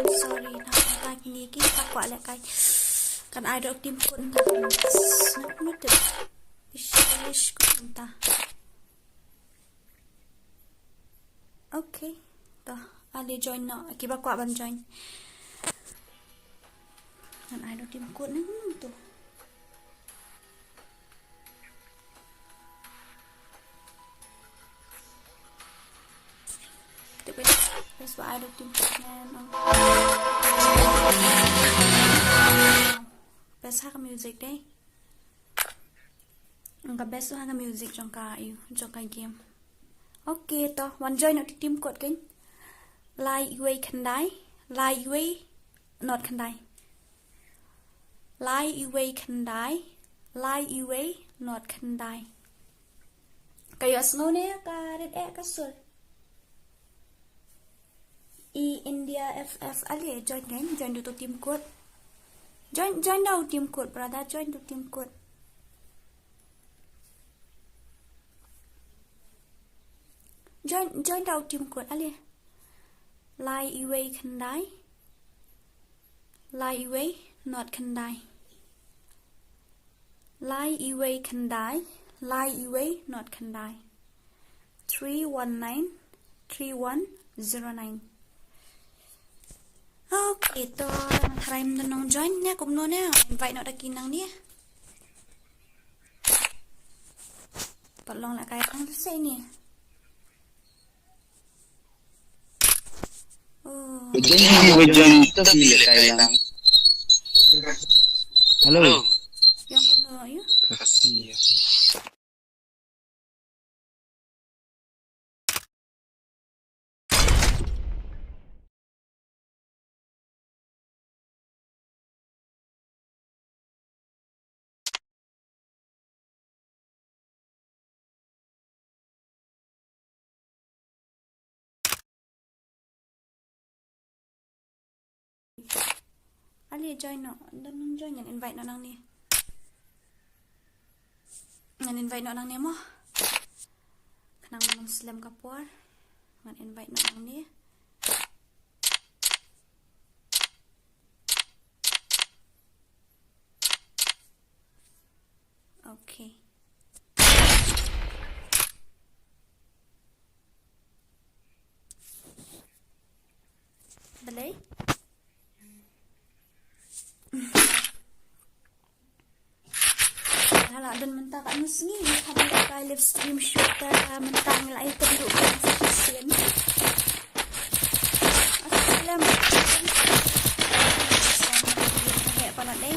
sorry nak kai ni ki tak kuat lek kai. Kan ai dok tim pun tak. Nak tu. Ish ku entah. Okay. Dah, ada join nak. Kiba kuat ban join. Kan ai dok tim kod ni tu. That's why I don't think best hang music đấy. Ang best hang music trong cái game. Okay to one join not team code keng. Lai way khandai. Lai way not khandai. Lai way khandai. Lai way not khandai. Kayo snow ne ka red ka sul. India FF ali join kan join to team code join now team code brother join to team code join now team code ali lai away khandai lai away not khandai lai away khandai lai away not khandai 319 3109. Okay, to try mo nang join niya kung no niya. Invite na dakin nang niya. Palong la kaya kang sa ini. Oh. Join to sila kaya lang. Hello. Yang kung no yun? Kasi. Ali join no, don't join yan invite no nang ni. Ngan invite no nang ni mo. Kanang Muslim kapur. Ngan invite no nang ni. Okay. Balay? Hala dan mentah kat musni habis kai live stream shoot mentah ngelai penduduk Kristian. Assalamualaikum. Kayak apa nak ni?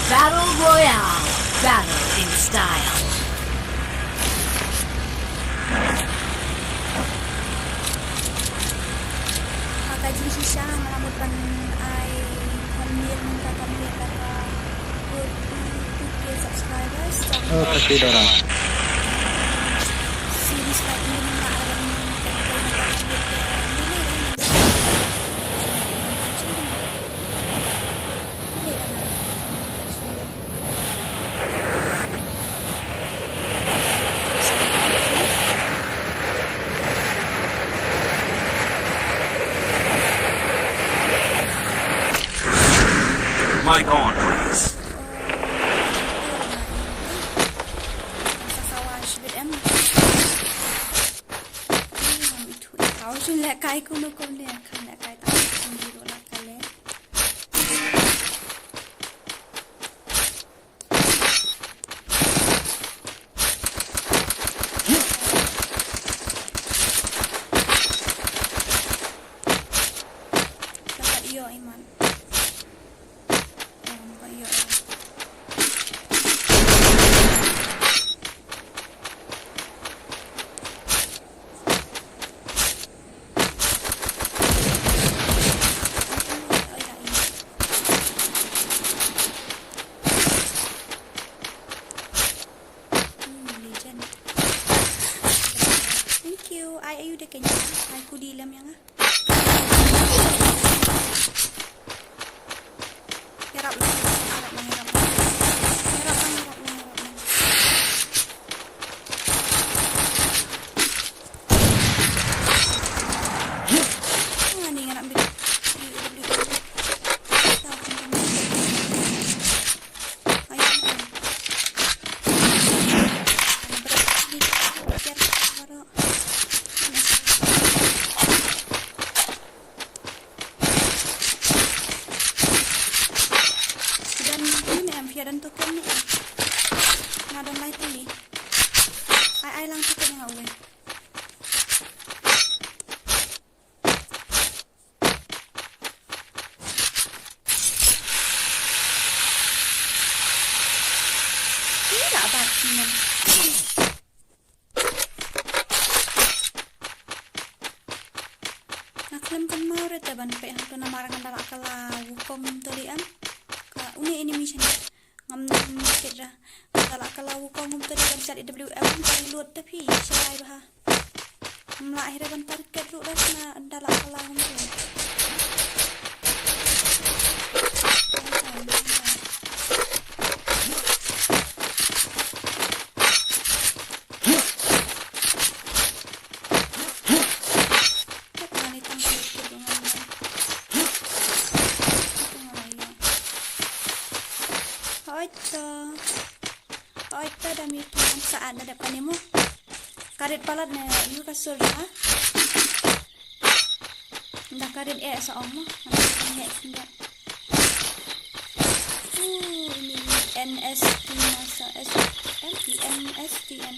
Battle Royale. Battle in style. Kaji sisa melamutkan ay hamil kata good 2k subscribers. Oh, kasi dorang. Series like ini nak Mic on, please. Lại cái cũng nó còn nè, không lại cái tao không gì đó lại cái lên. Dapat iyo iman. Dapat iyo. ai ayu deh kayaknya. Ai ku di dalam yang Herap lah. Ni nak ambil. Dan token ni na don lai tuli ai lang token yang awe ini tak apa sih nak klaim kan mau rete ban pe hang tu na marangan dalak kala wukom tolian ka uni ini mission ngam mikir dah dalak kala wukom toli kan cari WM cari load tapi cai bah mla akhirnya ban target lu dah na dalak kala ngam tu Oita dami tuan saat ada kanimu karet palat ne you kasul ha ndak karet seomo ne sinda ini NST masa NSTN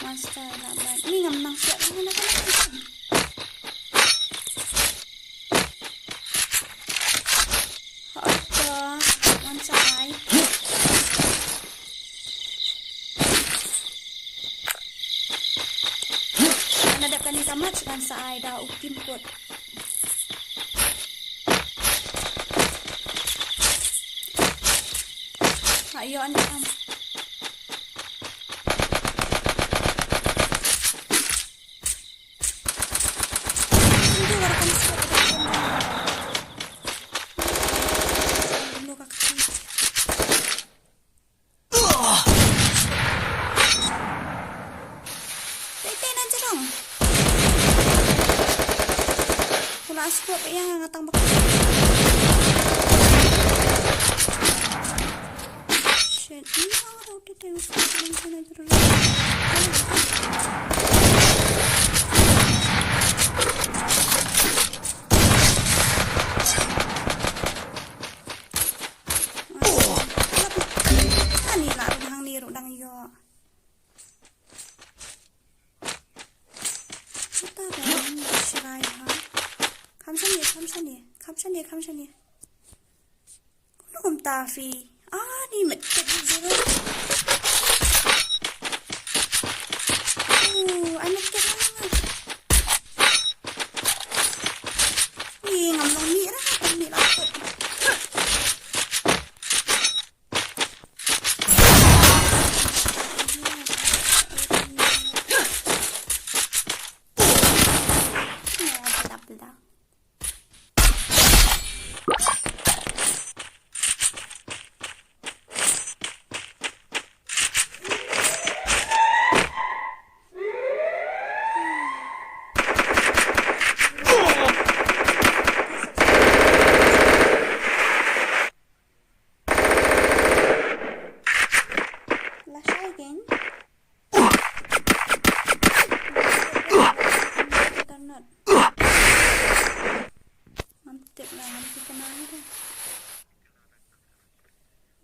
master laban ini ngamnang siap mana kan Oita one side nadapkan ni tamat dan saya dah ukim kot. Ayo anda am. Ini warkan surat. Dulu kakak. Tetenan je dong. Askup yang ngatang bak. Shit, ini ada udah terus sana terus. Ani lah udang ni udang yo. Kita dah serai ha. Kamshani. Kunum tafi. Ni macam zero. Anak kerana. Ni ngamlang ni lah, ni lah.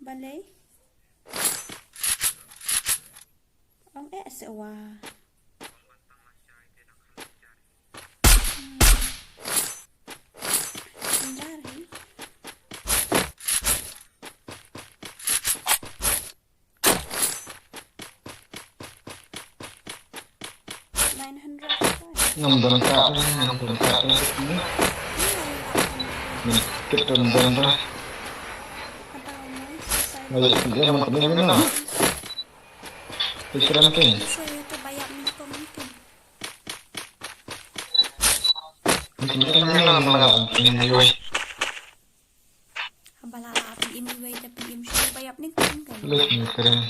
Balai. Ông sewa. Dari. Ngam tak ini. Kita dah. Baik, dia mau pergi mana? Pikiran kan? Saya tu bayar minum mungkin. Kena malam ini weh. Habala api ini way tapi im syur bayap ni kan kan. Lus ni keren.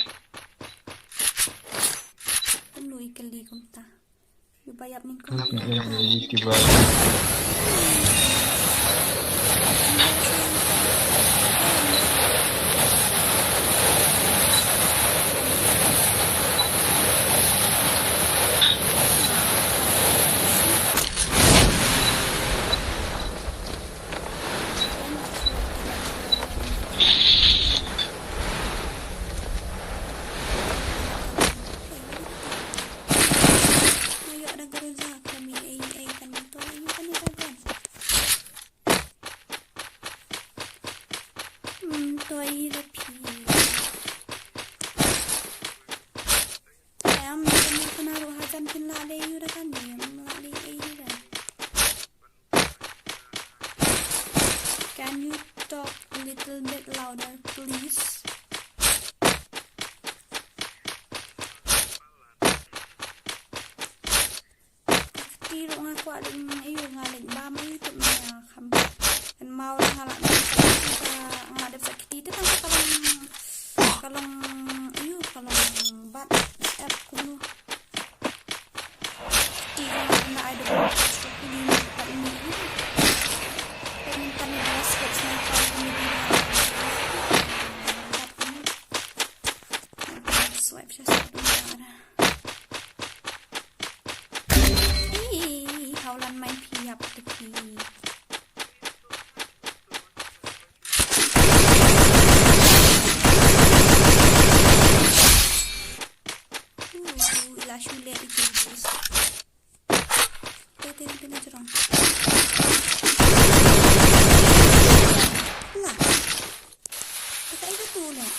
Penuh ikeli kumta. Yu bayap ni kan. Lus ni yang ni tiba. Ayo ada geruza kami ai kan itu ayo kan itu kan. Toy repi. Am ni penaruh hajan kena le yu dah kan ni melalui ai dah. Can you talk a little bit louder please? Kiro nga ko aling ayo ngaling ba may ito mga kamba. And mawala nga lang ang adap sa kitita kan kalong ayo kalong bat at kuno. Kiro na ay do so kini pa ini. Peminta ni basket sa pamilya. Swipe siya sa dulo. Haulan main piap tepi. Ilah syule itu terus. Tengok jerong. Lah. Kita itu tu lah.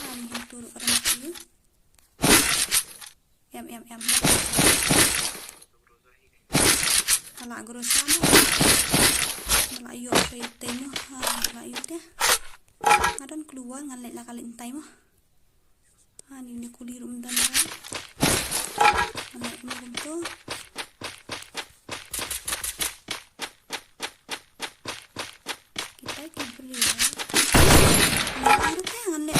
Kami turut pada mata ini. Em. Kalau guru sama, Melayu saya temu, Melayu dia, ada keluar ngalet lah kali entai mah. Ni kulit rumah dan ngalet rumah tu. Kita beli lah. Ngalet dia ngalet.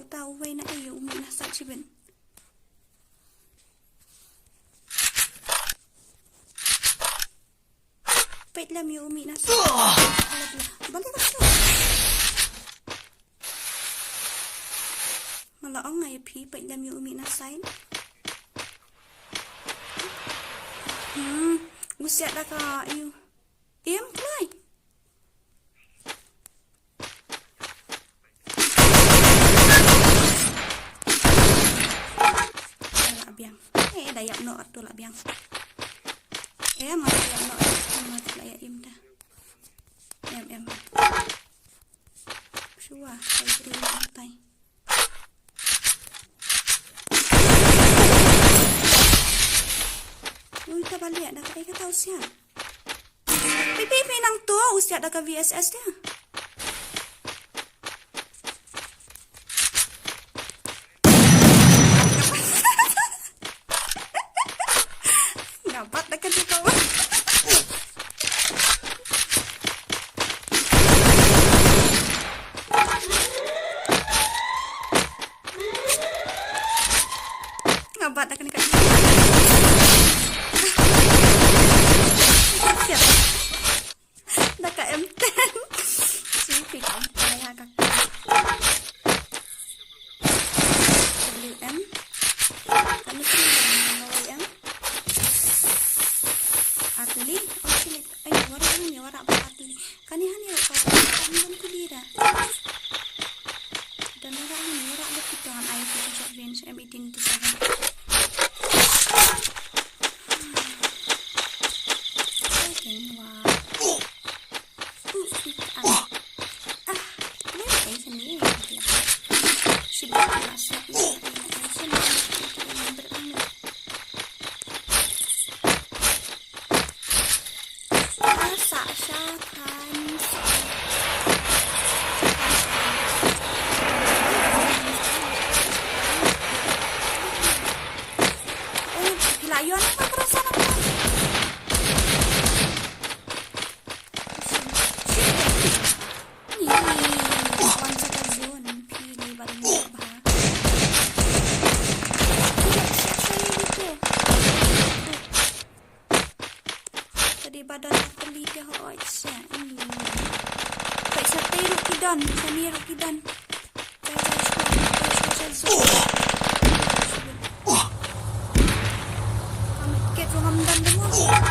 Tahu way na ayo umi na sa chiben. Pait lam yo umi na sa. Balik ka sa. Malaong ngay pi pait lam yo umi na sa. Gusiat da ka ayo. Play. Dayak no tu lah biang. Mau dayak no mati lah ya im dah. Em. Shua, saya beri lantai. Kita balik dah kata tahu siap. Pipi nang tu usia dah ke VSS dia. Dapat dah kerja kau. Dapat dah kerja. Siap. Dah ke M10. Sipit saya kakak. WM. Kami WM. Atli, ay wara pa atli. Kanihan yo pa kan kulira. Dan wara ada pitahan iPhone short range M18 to 7. bah. Saya gitu. Tadi badan aku lidah aja. Baik sate rukidan, sani rukidan. Kami ket pengamdan semua.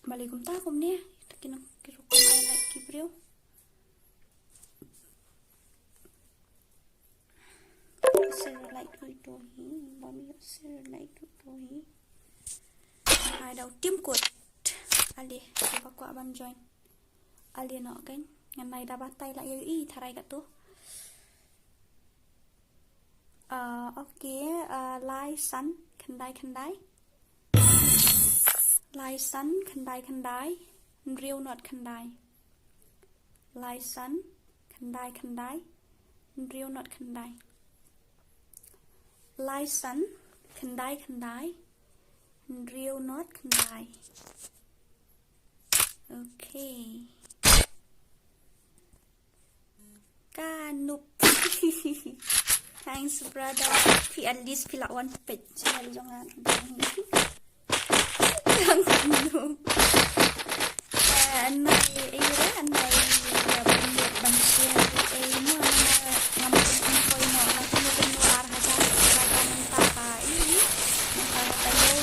Balik ta kom ni kinang kiro ko ay like kibreo sir like to hi bami sir like to hi ai đâu tim cột ali coba ko abang join ali no kan ngan nai da batai la i tharai ka tu okay lai san khandai Lai sun khandai real not khandai Lai sun khandai real not khandai Lai sun khandai real not khandai Okay Kanup Thanks brother Pi at least pila one page Sila jangan Ang ano anay ayura anay bunyi bansiya ay mo ngampun ko ino natunugin mo arha sa pagkanan tapa ini nakatayo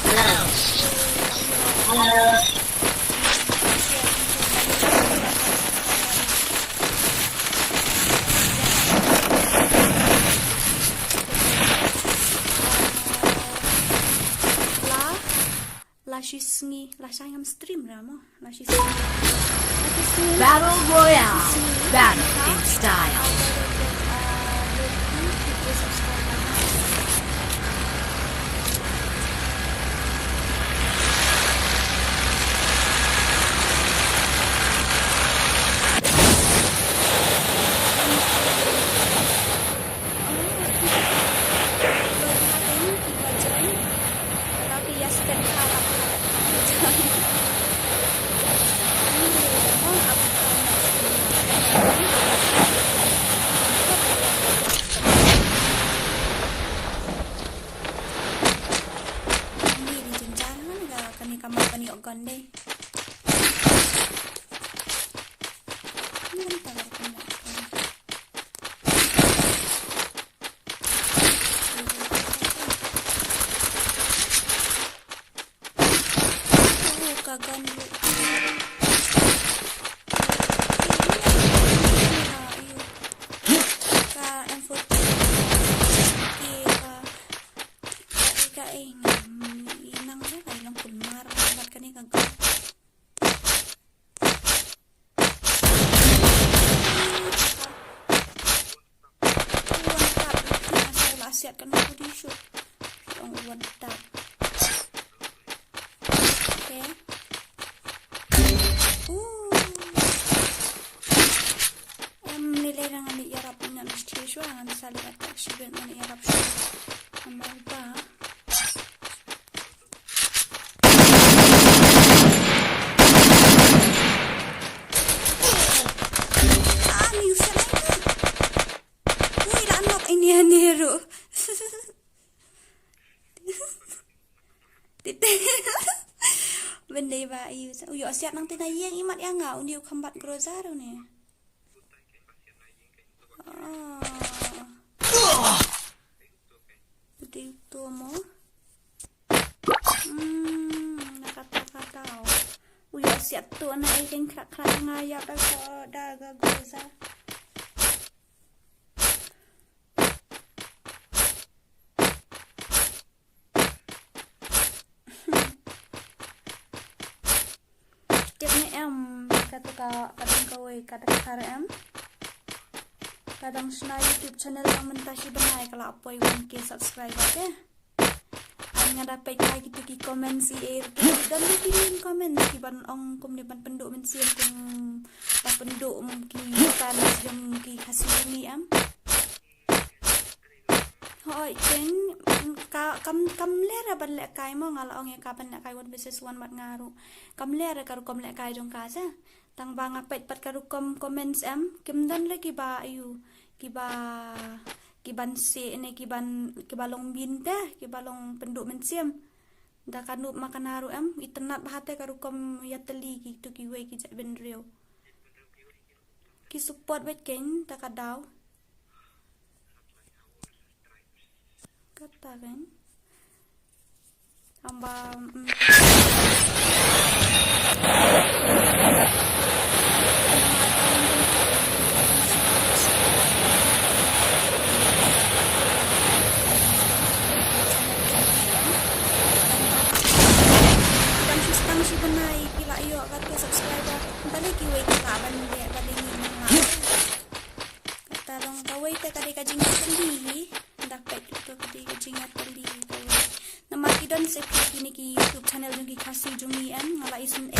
Hello Lasang stream ramo. Battle Royale. Battle in style. Siapkan aku di shoot yang one tap bên đây và yêu yo siat nang tin ayeng imat yang ngau dia kambat grozaro ni. Betul tu mo. Nakata. Yo siat tu na ai keng krak ngaya da ko da ga groza. Kata kadang kawai kata KRM kadang sena YouTube channel yang mentasi benai kalau apa yang 1K subscriber ke hanya dapat kai gitu ki komen si dan bikin komen ki ban ong kum di ban penduk men sien kum ba penduk ki kan jam ki hasil ni hoi ken kam lera ban lek kai mo ngala ong ya kapan lek kai wan business wan mat ngaru kam lera karu kom lek kai jong ka sa tang bang apet pat karu comments kim dan lagi ba ayu ki ban se ne ki balong binta ki balong penduk mensiem da kanu makan haru itenat bahate karu kom ya teli ki tu ki we ki jak ben real ki support bet ken ta kadau kata kan amba si benai pila iyo kata subscriber balik kiwe kita ban dia balik ni mengaku kata long kawai te kadi kajing teli dapat itu kadi kajing teli kawai nama kidon sepi ni ki YouTube channel jong ki kasih jongi ngala isun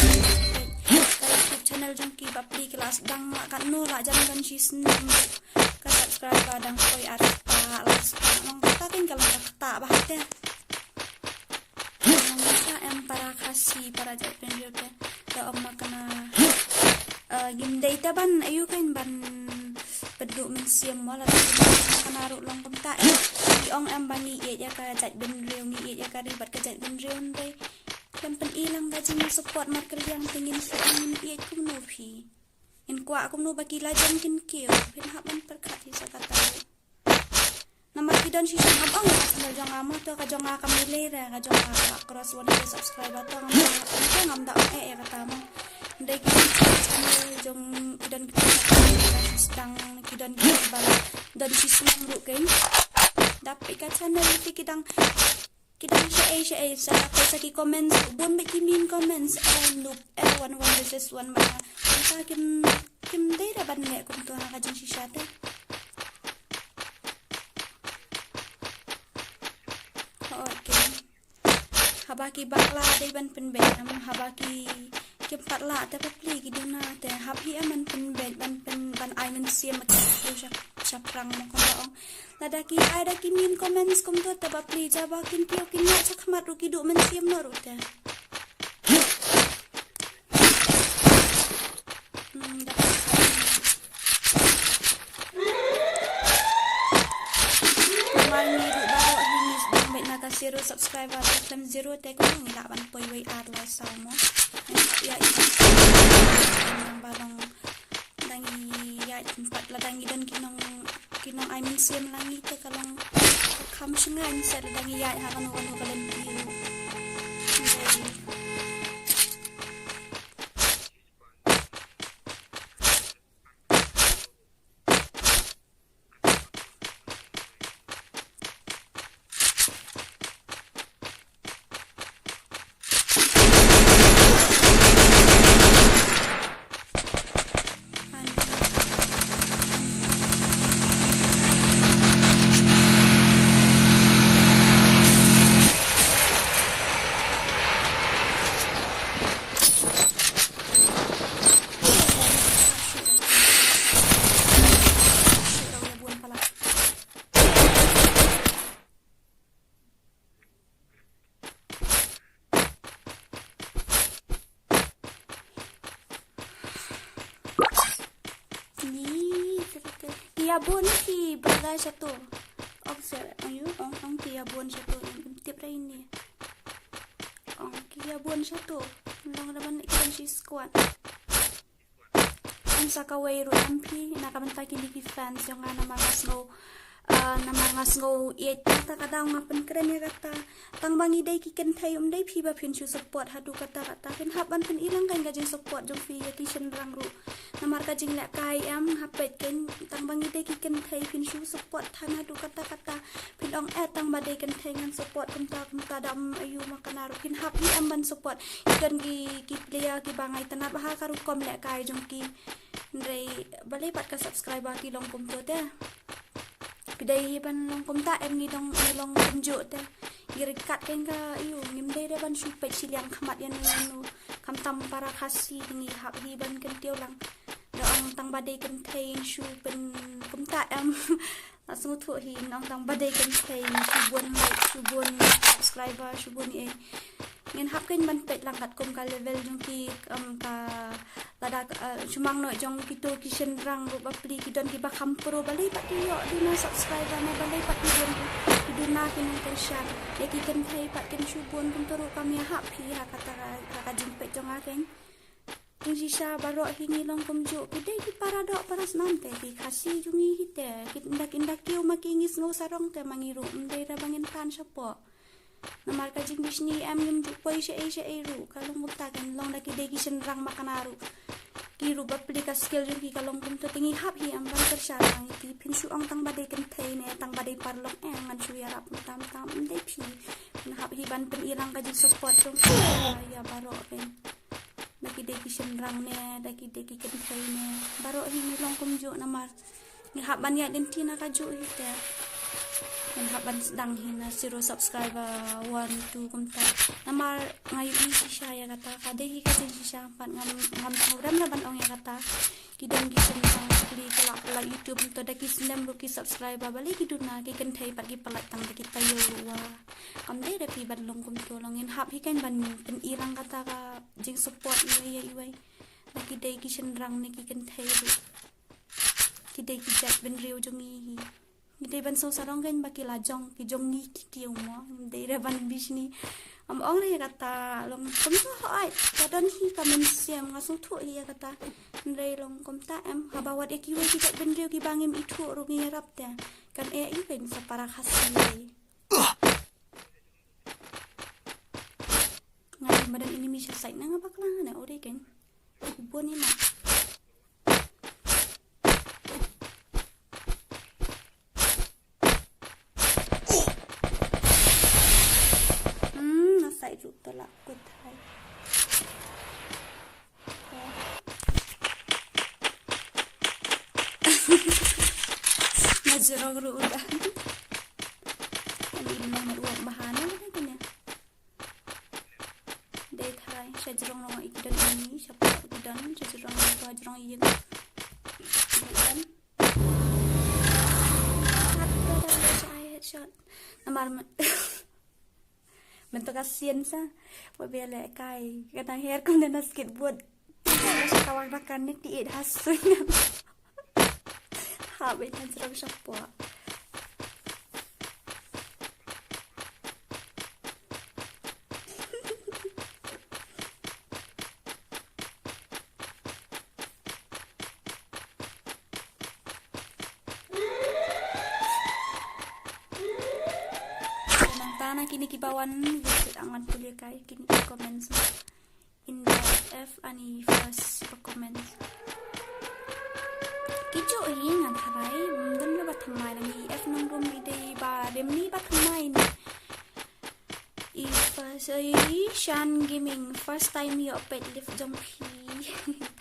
YouTube channel jong ki bapli kelas dang makan no la jam dan si senang ka subscriber dang koi aras pa las pa long kata kan kalau kata bahate para kasih para japen jote da om makana gim data ban ayu kan ban peduk mensiam wala makana ru long kumta di ong am bani ya ka jat ben rew ni ya ka ribat ka jat ben rew ndai kan pen ilang gaji support markel yang tingin sa angin ya kum no phi in kwa kum no baki lajan kin kio pin haban perkati sa kata nama kidon si sangam ong channel jong amo to ka jong ka milera ka jong ka cross 1K subscriber to ngam da kata mo ndai channel jong kidon sedang kidon bala dan si senang ru ken dapat ka channel ti kidang sa sa ki comments bon be ki min comments loop one versus one mana sa kim dai da ban ne kum to ka jong si shata habaki bakla dai ban pen bet habaki ke patla ta pli ki duna te habi aman pen bet ban ai men siam mat chaprang mo ko ong ladaki ada ki min comments kum to ta pli jaba kin pio kin na chakmat ru ki du men siam no ru te zero subscriber dalam zero teko ngira ban poi wei ar la samo ya yang balong dangi ya tempat la dangi dan kinong I mean sim langi te kalong kam sengan sa dangi ya ha kanu kalen biru Tiabon si bagay sa to. Observe, ayo, ang tiabon sa to. Tip ra ini. Ang tiabon sa to. long daban ikan si squad ang sakaway ro MP nakamantay kini ki fans yung nga namangas ngo it kata kadaw nga penkeren ya kata tang bangi day kiken tayum day phi ba phin chu support hadu kata phin haban phin ilang kan gajing support jong fi kitchen rang ru namar kajing lek kai am hapet ken tang bangi day kiken tay phin chu support than hadu kata phin ong tang ba day ken tay ngan support kumta dam ayu makanaru phin hap hi am ban support ikan ki player ki bangai tanap ha karu kom lek kai jong ki ndai balai pat ka subscriber ki long kum to te Pidai ban long kumta em ni long kumjo te irikat ken ka iyo ngimdai re ban supet siliang khamat yan nu kamtam para khasi ngi hak hi ban ken tio lang dong tang badai ken thein su pen kumta em langsung thu hi nong tang badai ken thein subon subscriber subon e ngin hap ken ban pet lang kat kum ka level jong ki ka tada cumang no jong kito kishen rang ro bapli kidon ki ba kampuro balai pat yo di na subscriber na balai pat kidon kiduna kin keshan ya ki ken thai pat ken subon kum toro kami hap hi ha kata ka jimpet jong akeng Inji sha baro hini long kumjo kidai ki paradok paras nante ki khasi jungi hite kindak kiu makingis ngo sarong te mangiru ndai ra bangin kan sapo namar ka jing bisni am yum poi she ru kalong mutta kan long da ki degi sen rang makanaru ki ru bapli ka skill jing ki kalong kum to tingi hap hi am ban tersar ang ki pin su ong tang badai kan thai ne tang badai parlok ngan su ya rap tam ndai phi hap hi ban pen ilang ka jing support jong ya baro pen daki deki senrang ne daki deki kentai ne baro hi long kumjo namar ni haban ya dentina ka jo hite ni haban sedang hina 0 subscriber 1 2 kumta namar ngayu ni sisha ya kata kadehi ka sisha pan ngam program na ban ong ya kata kidang gi senrang kli kala YouTube to daki 9 ruki subscriber bali kiduna ki kentai pat ki palat tang daki tayo wa amde da pi ban long kum to longin hap hi kan ban pen irang kata ka jing support iwai lagi dai ki senrang ni ki kentai ru ki dai ki jat ben riu jongi hi ni dai ban so sarong kan baki la jong ki jongi ki kiu mo dai ra ban bisni am ong le kata long kum to ai kadon hi kamen siam ngasu thu hi kata ndai long kum ta em habawat e ki wi ki jat ben riu ki bangim itu ru ngi rap te kan e i ben sa para khasi ngai badan ini misal sai na nga bakla na ore ken ubon ni na na sai ru to la ko thai na jerong ru udah ini mah uang bahana kan ya Sejurong orang ikan ini siapa ikan sejurong apa jurong iya kan headshot namar bentuk kasian sa babele kai kadang hair kau dan skateboard kawan rakan ni tiid hasunya habis kan jurong siapa Tana kini kibawan visit angan kuliah kai kini comments in the F ani first comments kicu ingat harai dan la bathamai lagi F nang room ide ba dem ni bathamai ni first Shan Gaming first time yo pet lift jump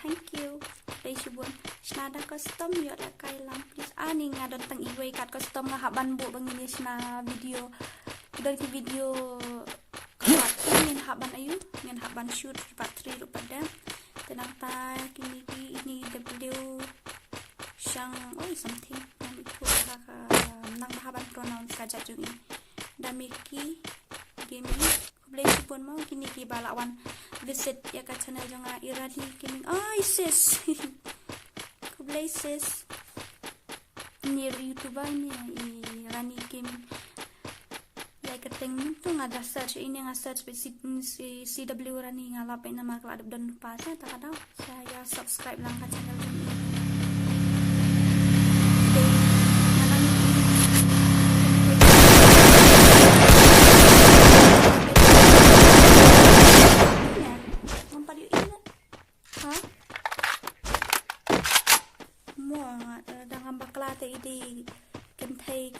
thank you dai subon snada custom yo la kai lam please ani ngadon tang iway kat custom la haban bu bangini sna video dari video kepat ingin haban ayu ingin haban shoot part 3 pada tenata kini ini W Shang something yang itu nang haban pronoun kajat jungi damiki gaming boleh pun mau kini ki balawan visit ya ka channel jonga iradi gaming sis boleh sis ni youtuber ni Rani gaming sering tu ngada search ini search si CW Rani ngalapin nama kalau ada dan lupa saya tak ada saya subscribe lang ke channel ini.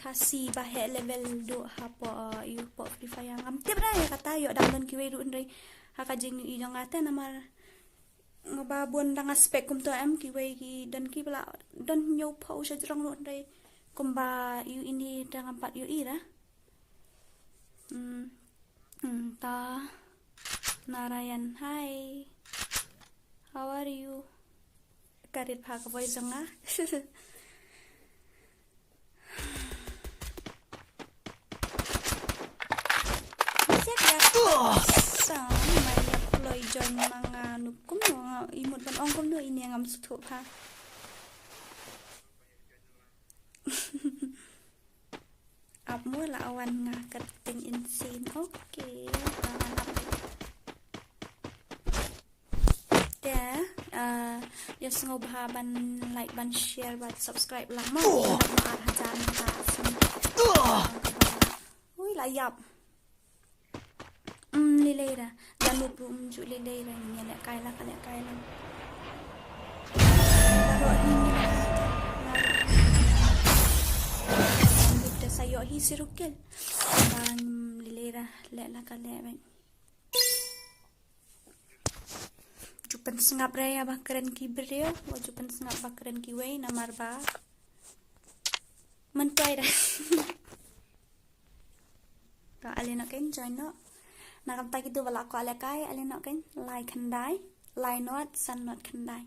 Kasih bahaya level 2 apa you pop free fire ngam tiap rai kata yo download kiwe ru ndai haka jing i jong ate nama ngababon dang aspek kum to am kiwe ki dan ki bla dan nyo pau sha jrong ru ndai kumba you ini dang 4 yo ira ta Narayan, hi, how are you? Karit phak boy jonga Maya join mga nukum no imut ban ong kum no ini ngam sutu pa ap mu la awan nga kating insane okay there yes ngobha ban like ban share ban subscribe lang mo ma hajan ta ui la yap Lilera, dan lupa unjuk lilera ni nak kailah kalian kailah. Taruh ni. Kita sayur hi sirukil. Dan lilera leklah kalian. Jupan sengap raya bakaran kibreo, jupan sengap bakaran kiwei namar ba. Mentai dah. Tak alih nak join no. Nakam tak itu balak ko alakai alin nak kan like kandai lie not sun not kandai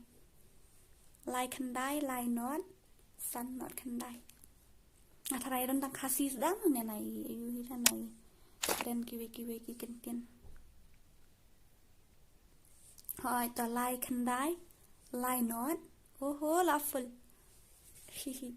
like kandai lie not sun not kandai atarai don tak kasih dah mana nai ayu hira nai dan kiwe ki kentin hai to lie kandai lie not oh laful hihi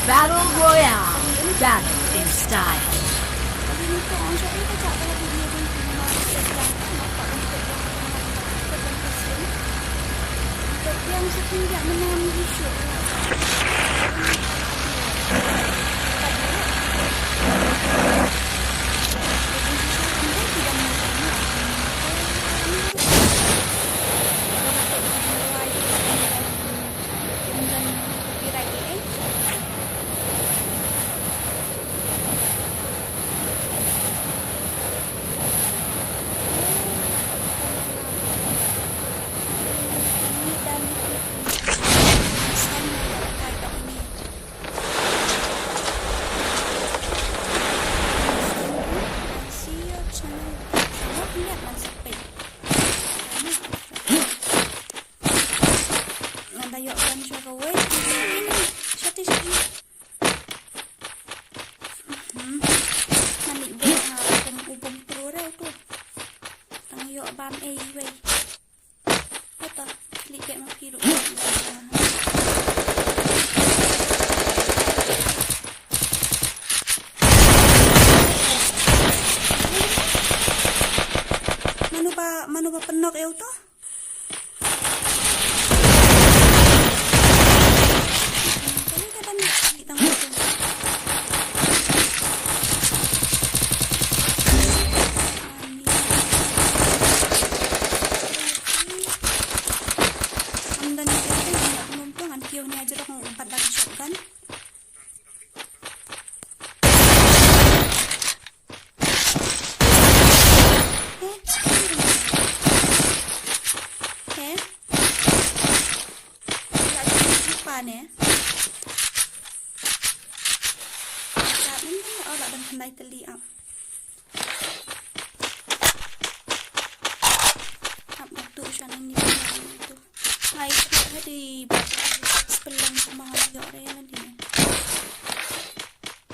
Battle Royale. Battle in style. Yang setinggi menangis Mano ba penok eu to? aja dong umpat dari shotgun. Nè Sạp đến ở lại đằng phần này tự li ọc ọc đặc tụ cho nên nhiều itu ngay cái di sepelang sama yo đây là đi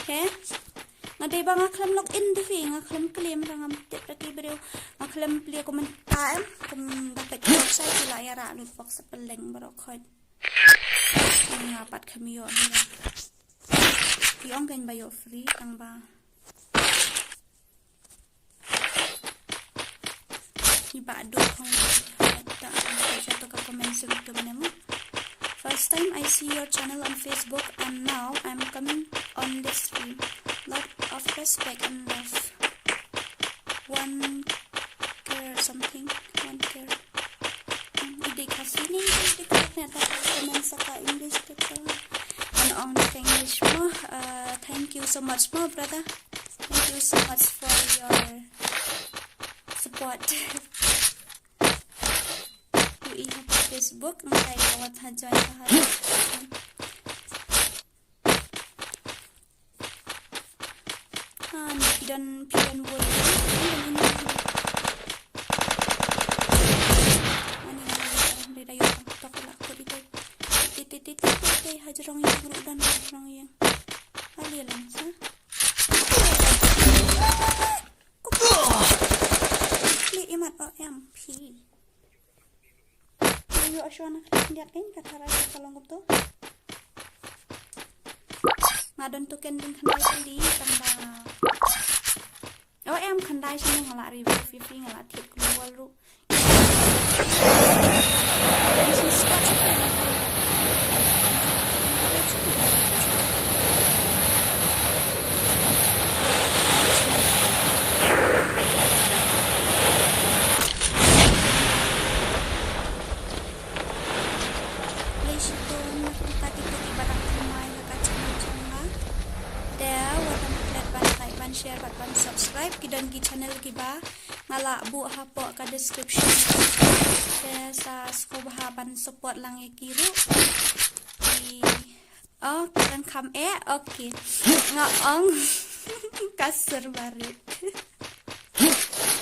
he ngade bang aklam login di fi ngaklam claim rangam tip lagi beliau ngaklam beliau komentar dapat website sila ya ra loot box sepelang barokod ngapat kami yo ni yang kan bayo free tang ba iba do kong ta jatuh ke komen segitu menemu. First time I see your channel on Facebook and now I'm coming on this stream. Lot of respect and love. One care something. One care. Hindi kasi ni hindi ko na saka English kita. Ano ang English mo? Thank you so much mo, brother. Thank you so much for your support. Ui ha Facebook ngai kawat ha join ha. Ni pidan boleh. Hajarong yang buruk dan hajarong yang halilan sa. Klik imat OMP. Ayo asyana lihat kan kata rasa kalau gitu. Ngadon tu kan din khandai sendiri tambah. OM khandai sini ngalak review Fifi ngalak tip keluar lu. Share button subscribe kidan ki channel ki ba ngala bu hapo ka description sa sko bahaban support lang ikiru kan kam okay ngaong kasur barit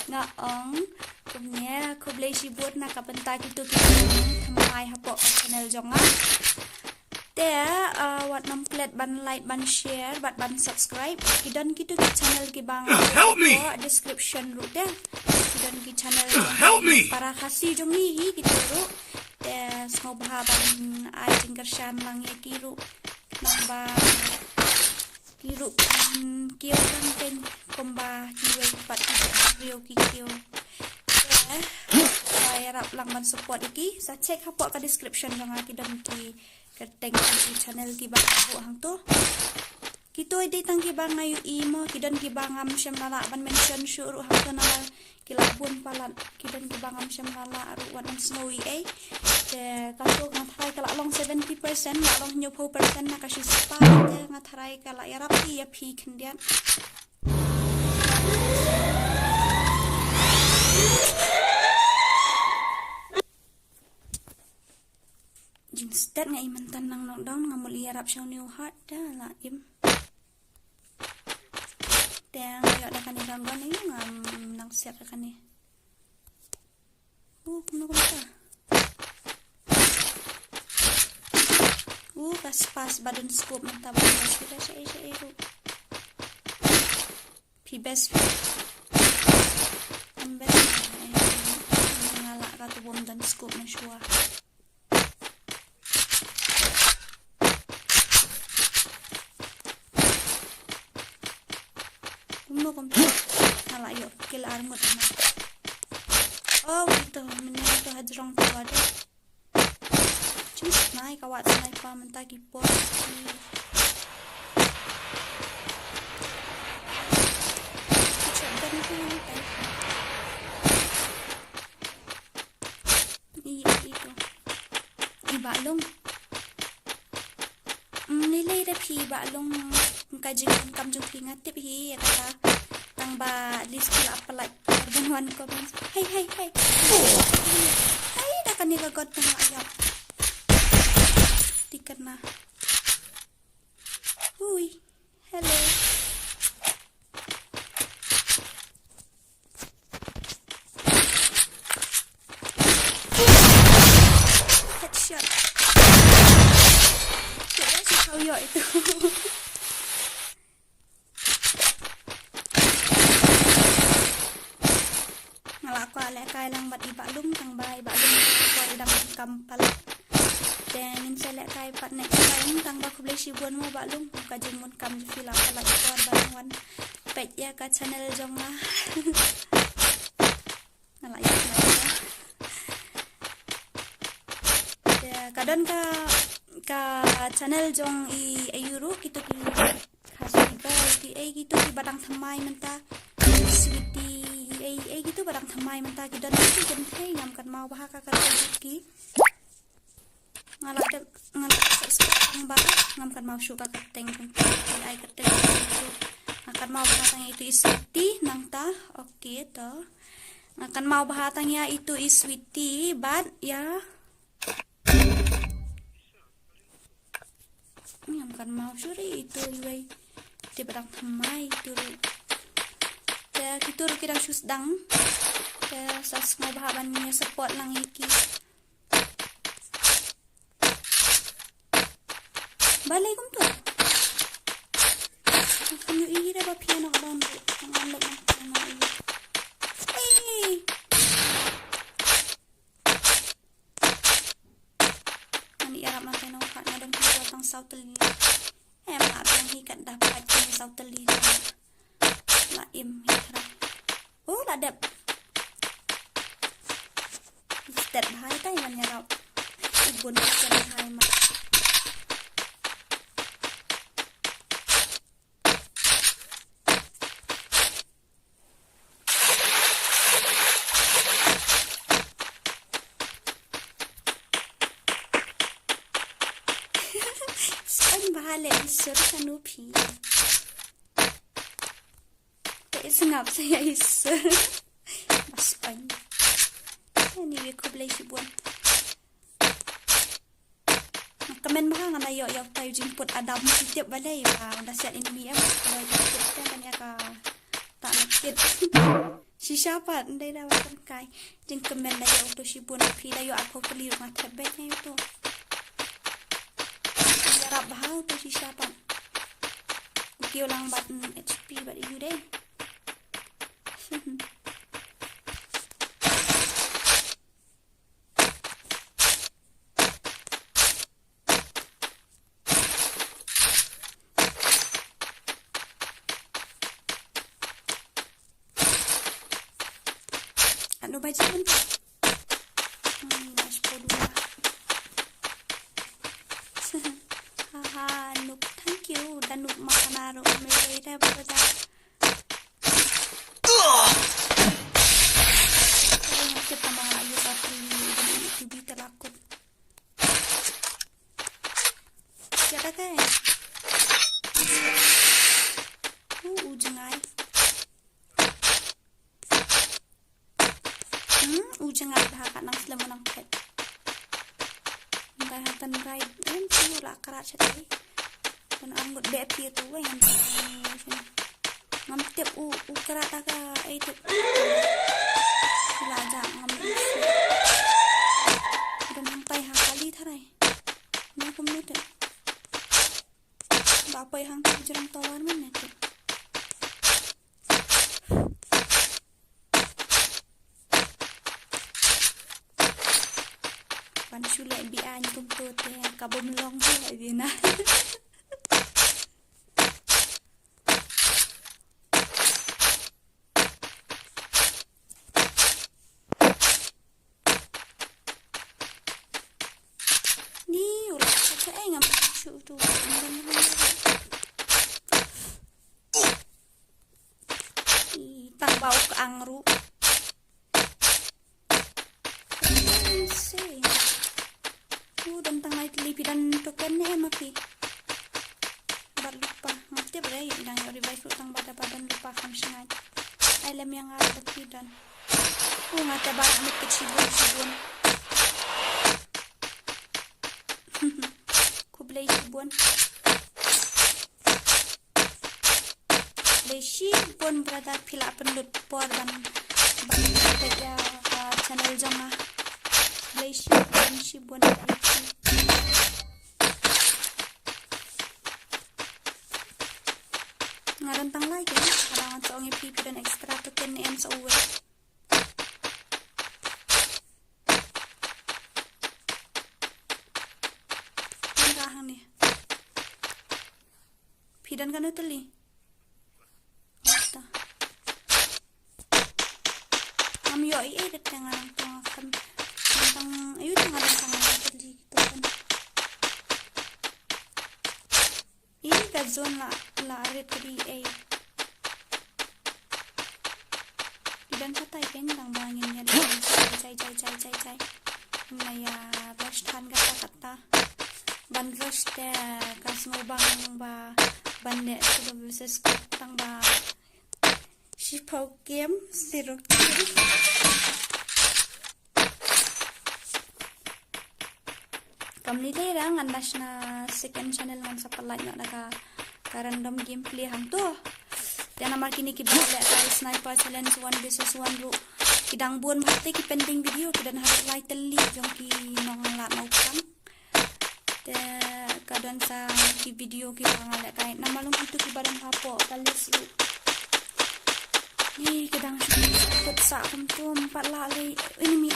ngaong kumnya ko blay sibut na kapenta kitu thamai hapo channel jonga wat nam plate ban like ban share ban subscribe kidan gitu ki channel ki bang description ru de kidan ki channel para khasi jongi hi gitu ru de smobha ban ai jingershan lang ye kiru namba kiru kio kan ten komba kiwe pat rio ki kio saya rap lang ban support iki sa check hapo ka description jong kidan ki kerteng ki channel ki bang bu hang tu kito ide tang ki bang ayu imo kidan ki bang am syam lala ban mention syuru hang tu na kilabun palat kidan ki bang am syam lala aru wan snowy de kaso ngatrai kala long 70% la long nyo 4% na kasi spa de ngatrai kala ya rapi ya pi kendian Instead nga imantan lang knockdown nga muli harap siyang new heart dah lah im. Dan ayo ada kan irang gani nga nang siap kan ni. Kuno ko ta. Pas badan scope mantap banget kita saya itu. Pibes. Ambes. Ngalak ratu bom dan scope na syua. Nala yuk kill armut na. Oh ito minyak to hajrong to ada. Cus naik kawat naik pa mentagi pot. Iya itu. Iba long. đây đã phi bạ lông cái gì cầm chung phi ngắt tiếp hi kata tang ba list apa like perbunuhan ko hey dah kan ni gagot tengah ayam tiket na hui hello headshot kira si kau yo itu kai lang bat iba lum tang bai ba lum ko idam kampal then in selek kai pat next time tang ba ku blesi bon mo ba lum ka jimun kam fila kala ko ba wan pet ya ka channel jong na nala ya ya kadon ka channel jong I ayuru kitu ki khasi ba ti ai gitu ki badang thamai menta sweetie ai gitu barang thamai menta ki dan ki jen thei ngam kan mau bah ka ka ki ngalak sang ba ngam kan mau shu ka ka teng ai ka teng akan mau bah tang itu sweetie nang ta okey to akan mau bah tang ya itu sweetie but ya ngam kan mau suri itu iwai ti barang thamai itu ya kita kira susdang ya sas mau bahaban niya support lang iki balay kum to kanyo ihira ba piano down ang alok ng piano ay ani arap man tayo ka na dong kiwa tang sautali maap lang hikat dapat yung sautali la im hitra oh la dep step hai tai man ya rau ubun chen hai ma san bahale sur kanupi sengap saya isu mas pan anyway ko blay si buwan kamen ba nga nayo yaw tayo jimput adam sitip balay ba unda siya inmi kalau jimput kan kanya ka tak nakit si siapa ndai daw kan kai jing kamen nayo to si buwan pi dayo ako pali rumah tabet na ito yarap bahaw to si siapa ukiyo lang bat HP bat iyo deh ano ba dyan? Mas po dula haha noob thank you dan noob makanaro may reda ba dyan kita mga ayos at TV talakot siya ka ujang ay ujang ay bahaka ng sila mo ng pet bahatan ride ayun wala karat siya tayo kung anggot bepi ito ayun ngamtip karat ka ay ito laja ngambil dan sampai hakali tharai ni komite bapai hang jerang tawar men itu pan sule bi an kum to te kabom long hai dina tu tang bau ke angru dan tang lipi dan token ni mapi bat lupa ngerti bre yang revive utang pada badan lupa kam sangat ai lem yang ada pidan ngata barak mit kecibun ku blay sibun Sibun berada pila pendut por dan kerja channel jama Sibun ngarantang lagi kadang soalnya pipi dan ekstra token em sa uwe hang nih pidan kan uteli yo edit dengan tentang ayo dengan tadi gitu kan ini kan zona la red 3A dan kata ikan tentang banginnya cai nah ya rush tan kata ban rush teh kas ngobang ba bandek sudah bisa tentang ba Shipau game zero Kamli deh ngan na second channel ngan sapalai ngan naga random gameplay ham tuh. Dan nama kini kita lihat sniper challenge 1 vs 1 ru. Kidang buon mati ki pending video dan harus like teli jong ki nong la mau kang. Te kadang sa ki video ki ngalek kai nama long itu ki badan hapo kalis ru. Ih, kadang ikut sak tu 4 lali ini.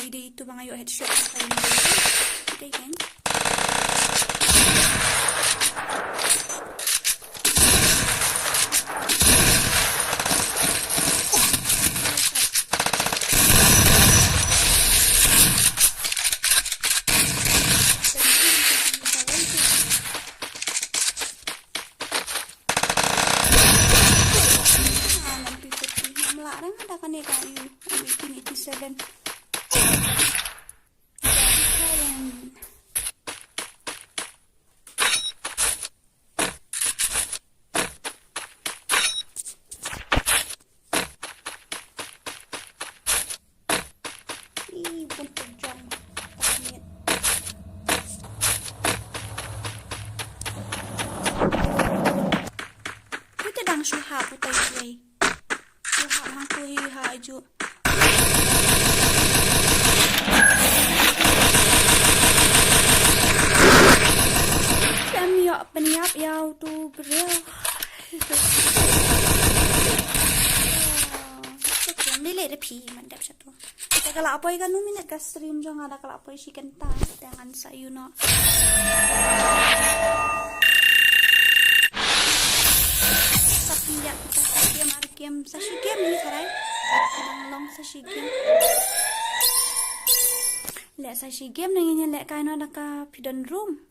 Itu bang ayo headshot okay kan melarang ada kan ya kayu 87 suha putai suai suha hangku hiha aju yuk peniap yau tu bro nilai ada pi mantap satu kita kalau apa ikan nu minat gas stream jangan ada kalau apa isi kentang dengan sayuno game sashi game ni karai long sashi game le sashi game nangnya le kaino naka pidon room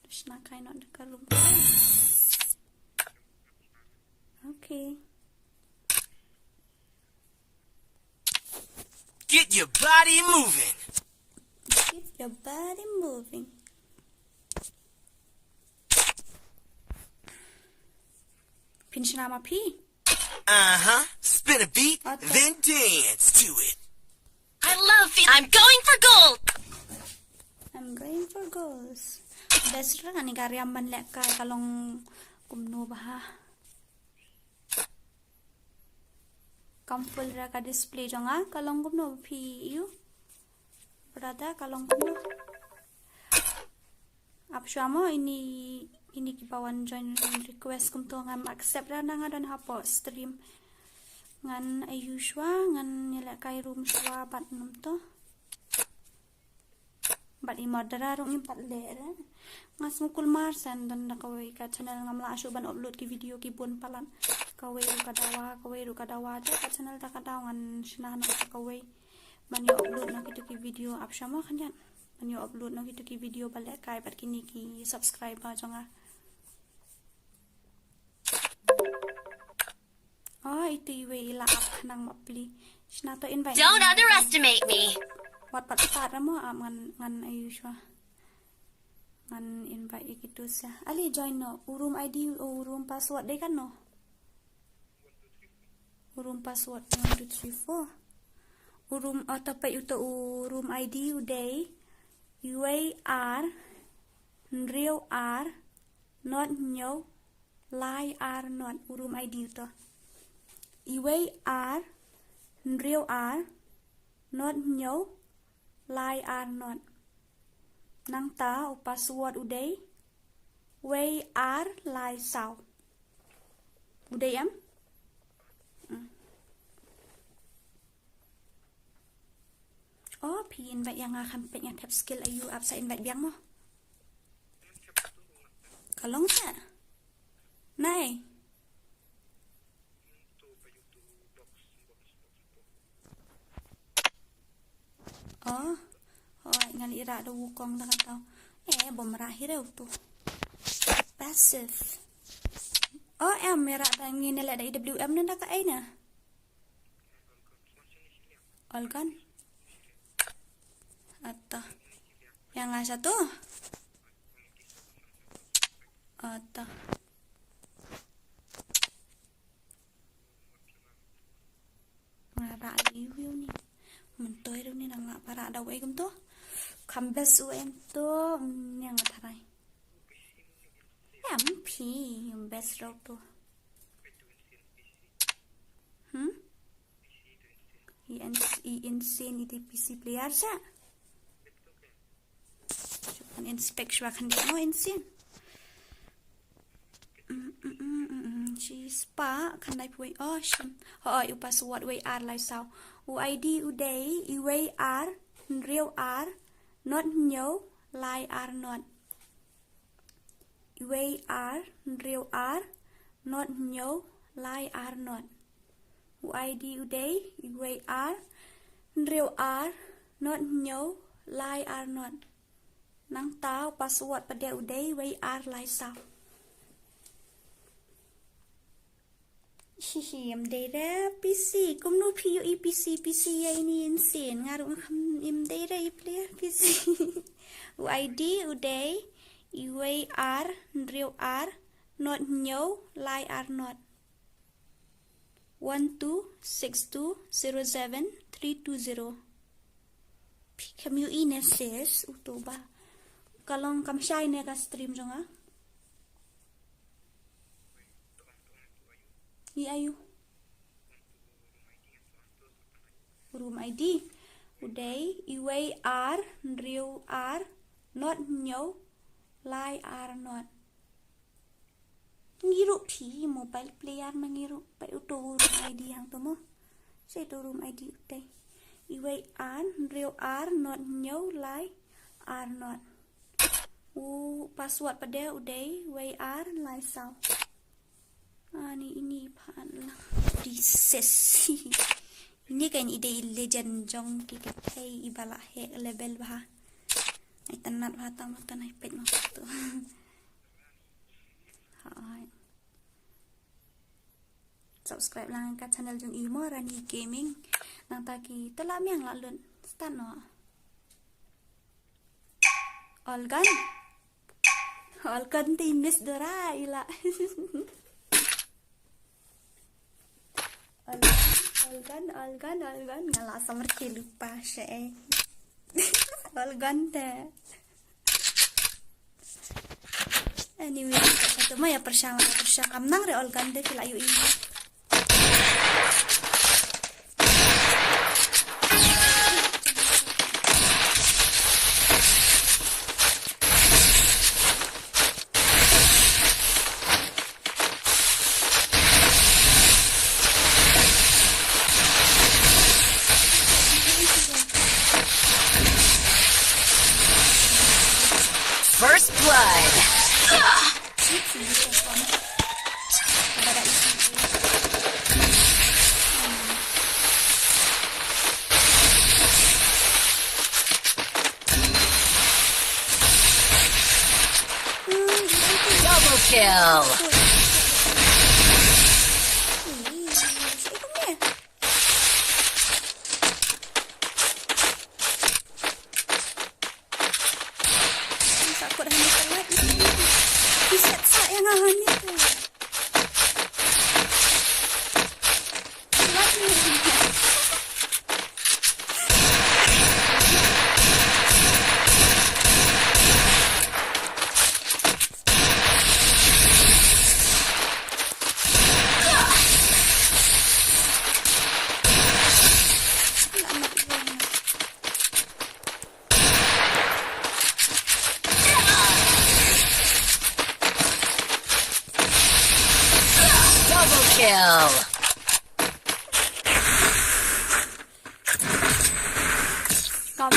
terus na kaino naka room okay get your body moving Pinch nama P. Spin a beat, then dance to it. I love it. I'm going for gold. I'm going for goals. Dasar kan ni karyaman lek kai kalong kumno bah. Kampul ra ka display jonga kalong kumno P you. Berada kalong kumno. Apsyamo ini kipawan join request kum to ngam accept ra nga dan hapo stream ngan ayushwa ngan nila kay room shwa bat num to bat imodera rong impat lera ngas ngukul marsan dan nakawai ka channel ngamla asu ban upload ki video ki pun palan kawai ru kadawa ja ka channel ta kadawan shna na kawai ban yo upload na ki video apshama khanyan ban yo upload na ki video bale kai pat kini ki subscribe ba jonga itu iwe ila ap nang mapli shna to invite Don't underestimate me. wat pat pat mo ngan ayuswa ngan invite gitu sah ali join no urum ID urum password deh kan no urum password 1234 urum atapai uta urum ID uday UAR real R not nyo lie R not urum ID uta UAR real R not nyo lie R not nang ta u password uday way R lie sao uday am pi invite yang akan peknya tap skill ayu up sa invite biang mo kalong sa nai ngali ira do wukong da tao bom rahir tu passive mera da ngine la da IWM nan da ka ai na Olgan Atta yang satu Atta ngara review ni mentoy ru ni nang para da wei kum to kambes UN to yang tarai MP best ro to insane itu PC player sa cuman inspect kan dia no insane spa kan nai pui shin u password way r lai sao UID uday UAR real R not nyo lie R not UAR real R not nyo lie R not UID uday UAR real R not nyo lie R not nang tao password pada uday UAR lie sao am data PC kum no PUE PC ya ini insane ngaruh im data i player PC UID uday UAR real R not nyo lie R not 126207320 kamu ini ses utuba kalau kamu share ne ka stream jonga ayu room ID uday UAR real R not nyo lie R not ngiru pi mobile player mangiru pa uto room ID yang to mo say to room ID uday UAR real R not nyo lie R not password pada uday UAR lie sao ini pan lah princess ini kan ide legend jong kita hey ibala he level bah ai tanat bah ta matan ai pet mak tu hai subscribe lang ka channel jong imo Rani Gaming nang ta ki telam yang lalun start no Olgan timis dora ila Olgan ngala semerti lupa saya Olgan teh anyway satu mah ya persyakam nang re Olgan teh kila yu ini First blood. Sini telepon. Ada isi. Double kill. Aku dah hendak telat. Bisa yang ahan ni tu. Telat ni. Double kill. Kamu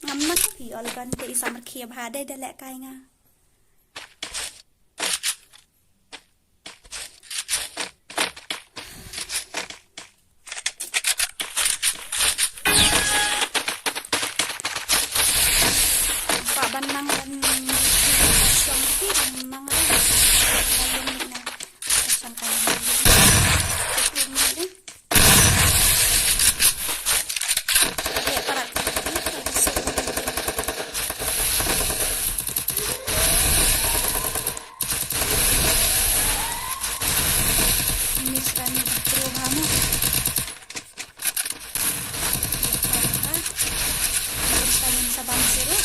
ngắm mắt thì ở gần thì sao mà kia bà đây đã lẹ cay nga. Ban mang dan kosong sih mang ada kalau ni nak kosong kalau ni ada para ini sekarang perubahan sabang siru.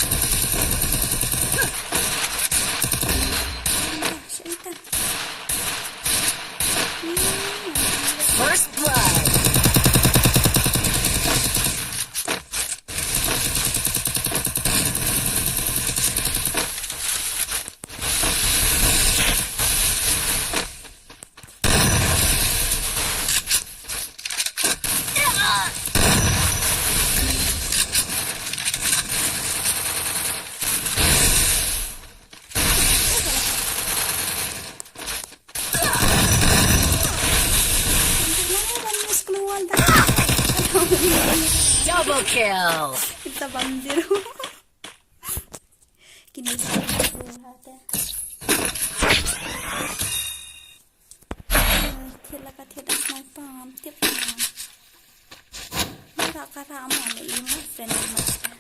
First blood. Double kill. Kita banjir. Kini ada. Tiada kata sniper, tiada. Mereka kata aman ini friend master.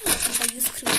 Kita use crew.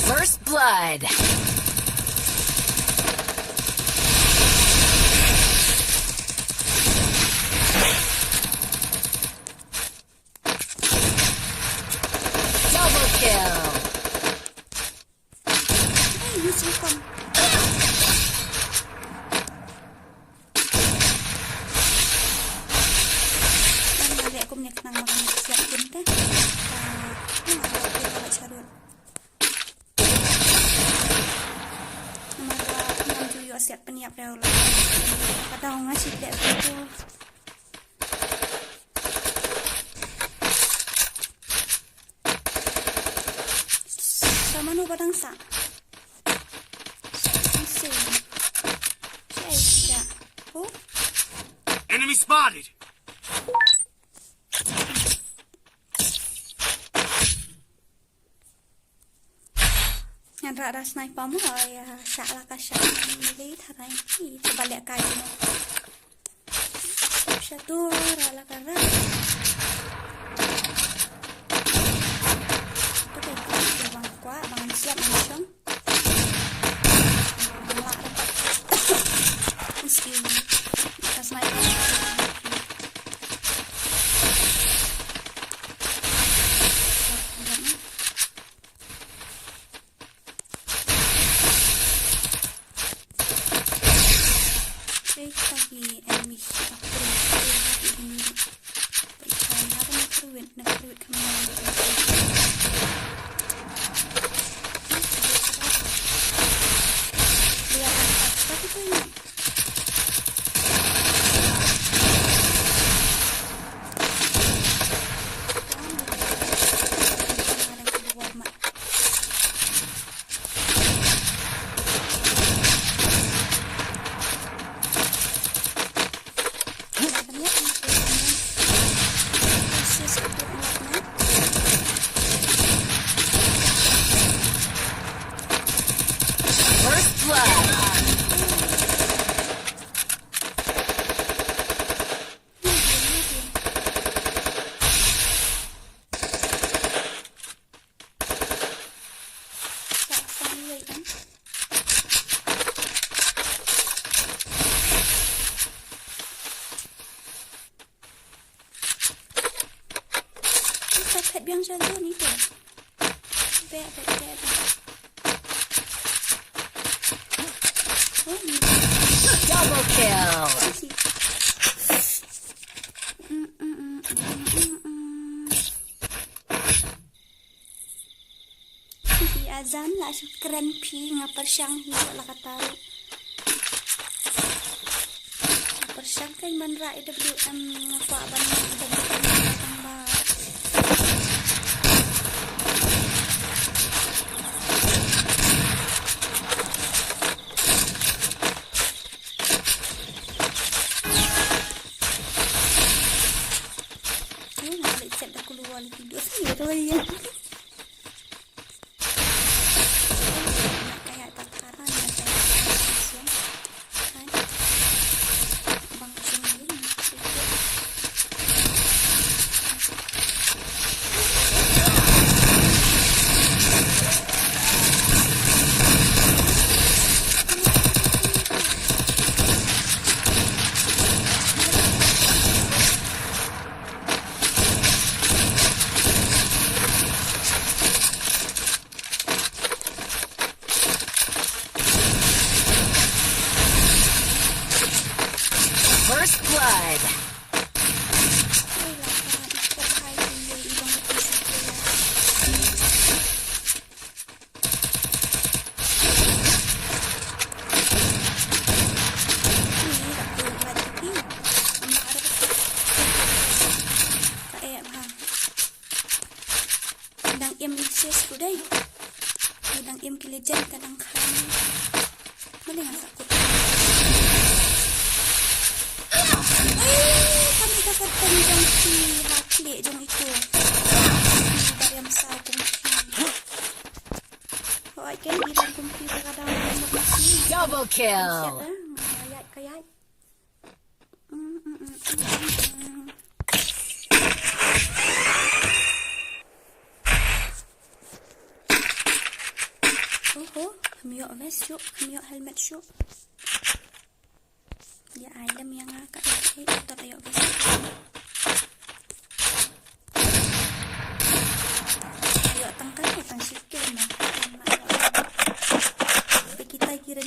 First blood. Double kill. Aku punya kenang makan siap pun teh. Kalau carut. Nama siap peniap dah ulah. Kata orang ngasih dek tu. Sama nu badang sa. Enemy spotted. Yang rak sniper mu ya syak lah kasyak ni tarai ni terbalik kayu ni. Satu rak lah karak. Tu kan bang kuat bang siap macam. Mak dapat. Mesti sniper. Biang jago ni tu. Baik. Oh, ni. Double kill. Azan lah keren pi ngapar syang hidup lah kata. Ngapar syang kan bandra IWM ngapa bandra IWM tambah. Video sih tu ya. Kayak takaran ya kan. Bang sendiri. First blood. Kadang em isis tu dai. Kadang em kelejan kadang kan. Mana yang sakut. Kami dapat panjang si haklik jom itu. Dari yang saya kumpi. Oh, I can bilang kumpi kadang makasih. Double kill. Kayak. Oh, kami yuk vest yuk, kami yuk helmet yuk. Ya item yang agak itu tayo vest. Ayo tangkal utang sikit mah. Tapi kita kira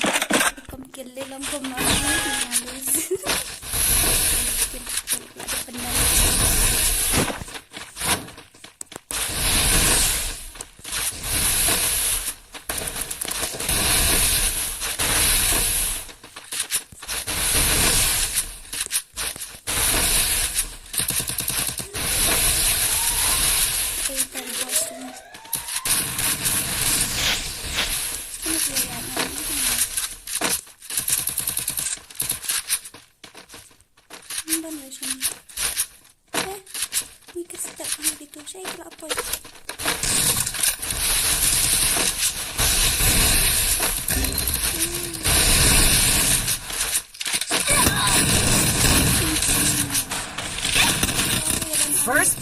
kom kille longkom na halus. Ada benar.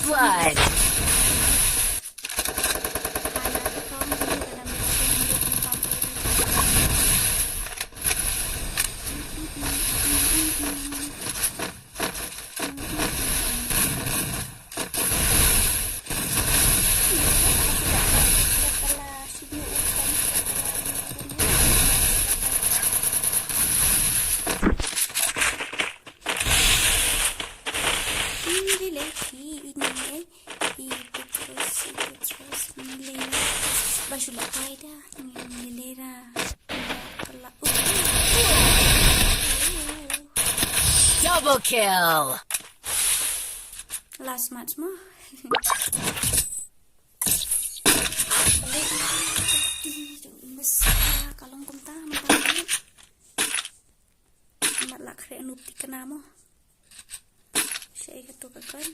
blood. Double kill. Last match mah. Besar kalau kumta mentang mat lak kre nup tikena mo. Saya ketu kekan.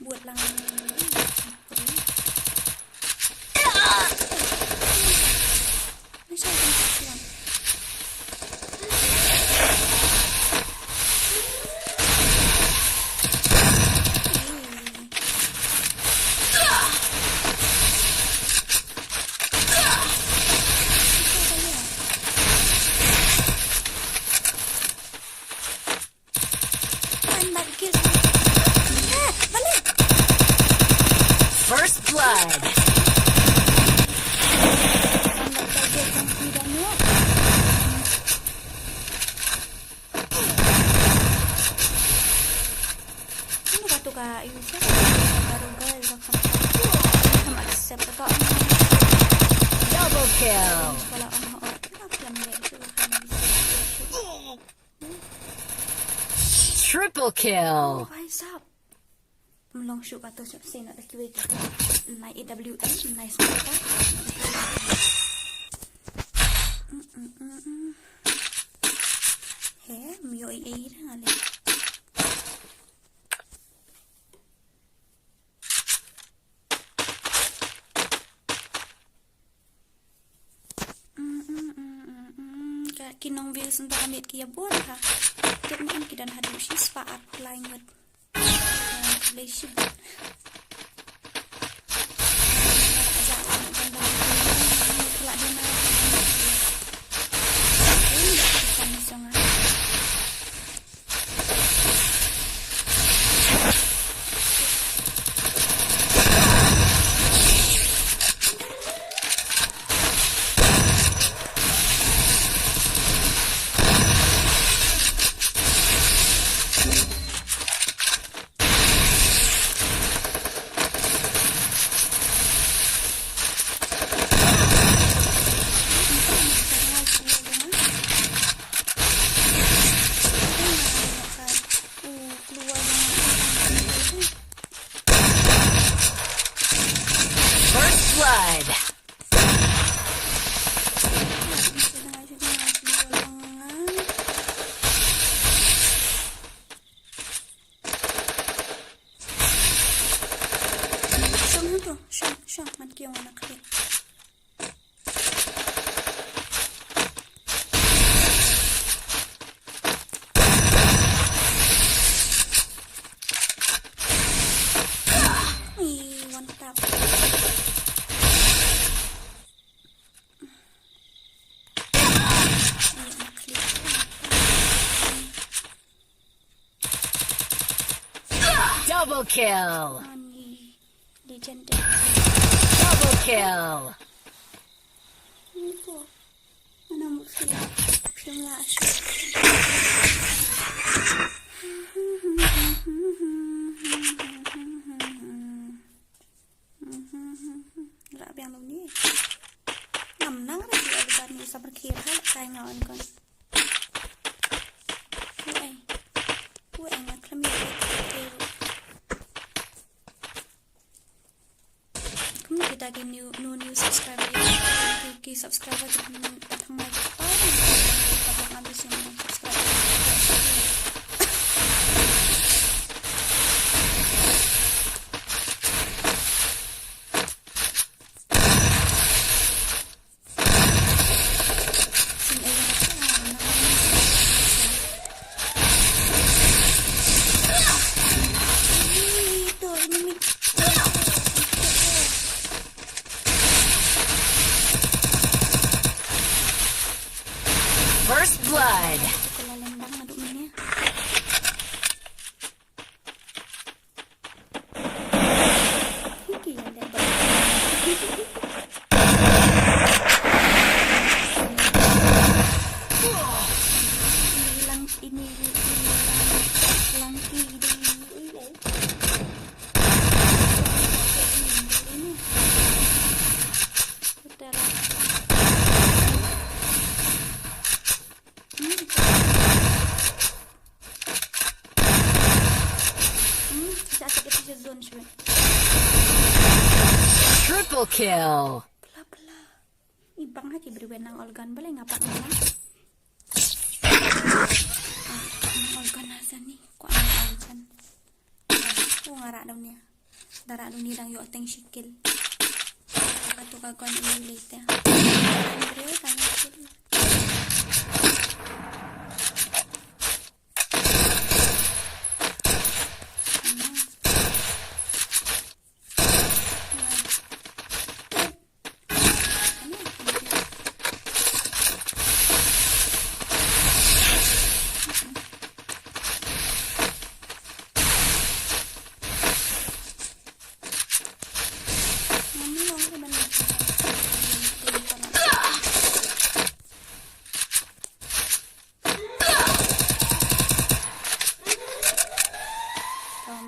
Buat lang First blood. Double kill. Triple kill. Long shoot atau saya nak activate naik AWM naik sniper. Mio AA dah ali. Kinong views untuk ambil kia buat ha. Kemudian kita dan hadu si spaat lain buat. Leisure. Siya, man kiyong anak kaya. One tap. Double kill. Ani legendary. Double kill. Ito. Ano mo sila? Sila asya. Grabe ang luni eh. Namnang rin di agad ni sa berkira kaya ngaon kon. Uy naklami ako. Kung kita kayo new subscriber kay subscriber kung patang patang abis yung subscriber. First blood. Kelalembang adukannya. Ini ada ini langki di Triple kill. Pela. Ibang hati berwenang organ boleh ngapak memang. Organ asa nih, kok ada organ. Ngarak daunnya. Darak dunia dang yuk teng sikil. Katu kagon ini lite. Andre tanya sikil.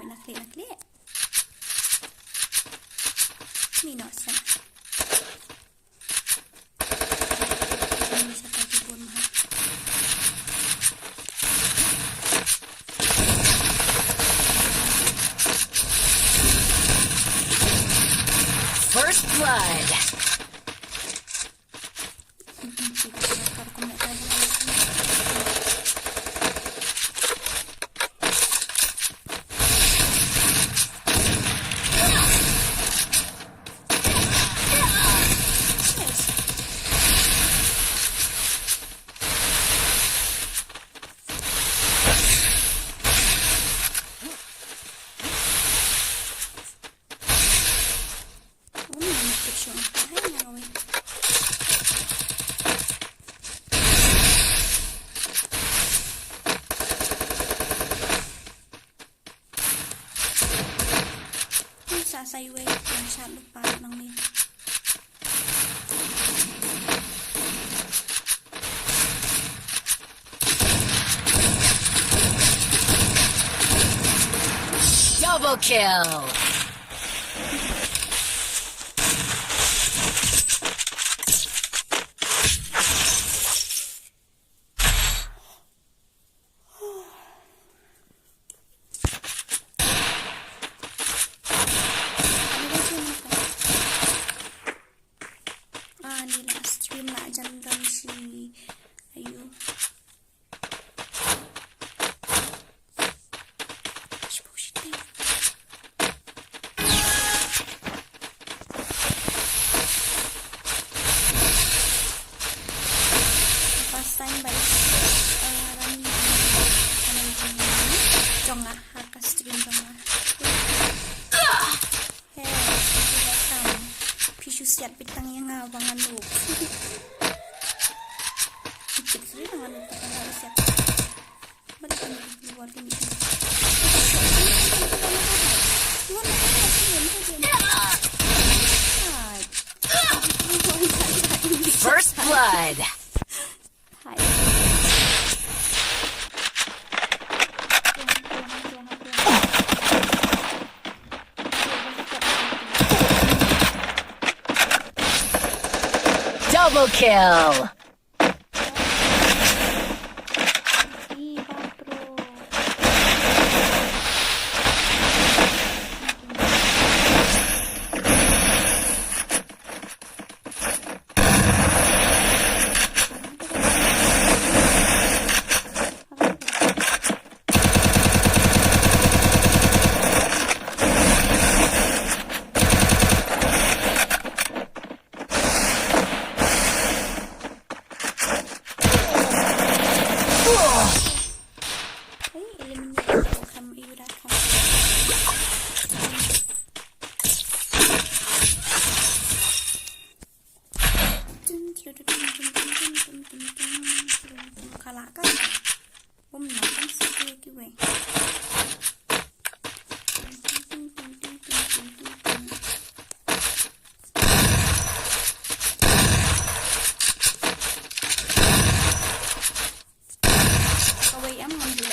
Naklik. Minosa. Ini sa pagibon ha. First blood. Sayway, masya lupa lang nih. Double kill. Stream lah jangan si ayo jonga haka stream jonga hei datang pishu siat pitang yang ngawangan lu ikut sih dengan lu tak ada siat balik ni luar ni First blood. Hai. Double kill. Kalah kan? Nak sikit gue. Kawai am ngambil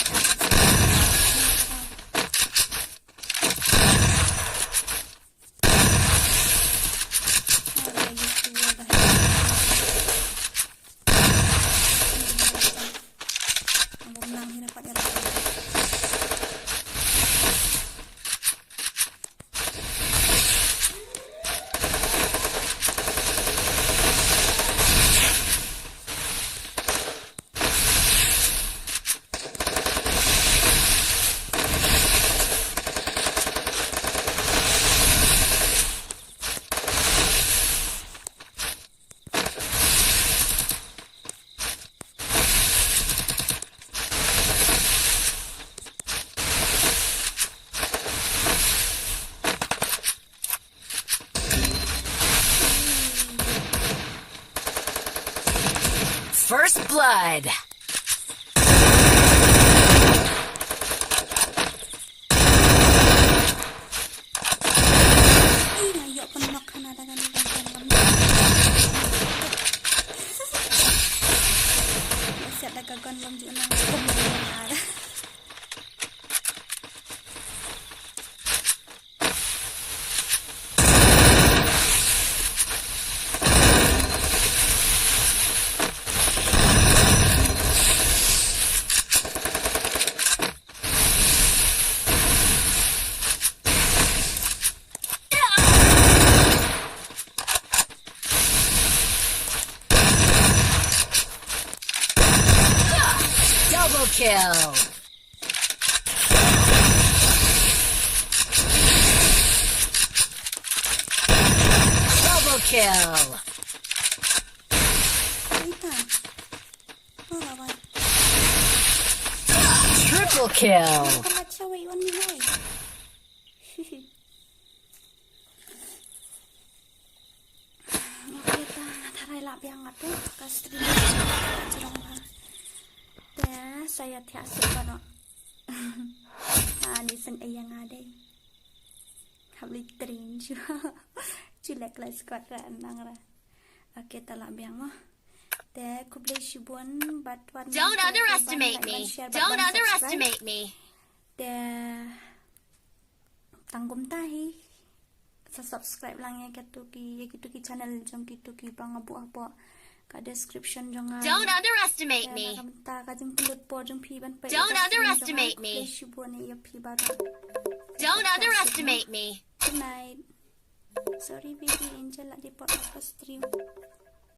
First blood. Ayok penuh ada kan siap dah kawan belum juga nang ada. Double kill. Double kill. Triple kill. Saya tiap sekolah. Ni sen yang ada. Habis train Julek lah sekolah nang lah. Okay, tak lah biang mah. Te kublai shibun batuan. Don't underestimate me. Don't underestimate me. Te tanggum tahi. Subscribe lang ya gitu ki channel jong gitu ki bang abu-abu. Description jangan. Don't underestimate me. Don't underestimate me. Don't underestimate me. Good night. Sorry baby, Angel lagi pot apa stream.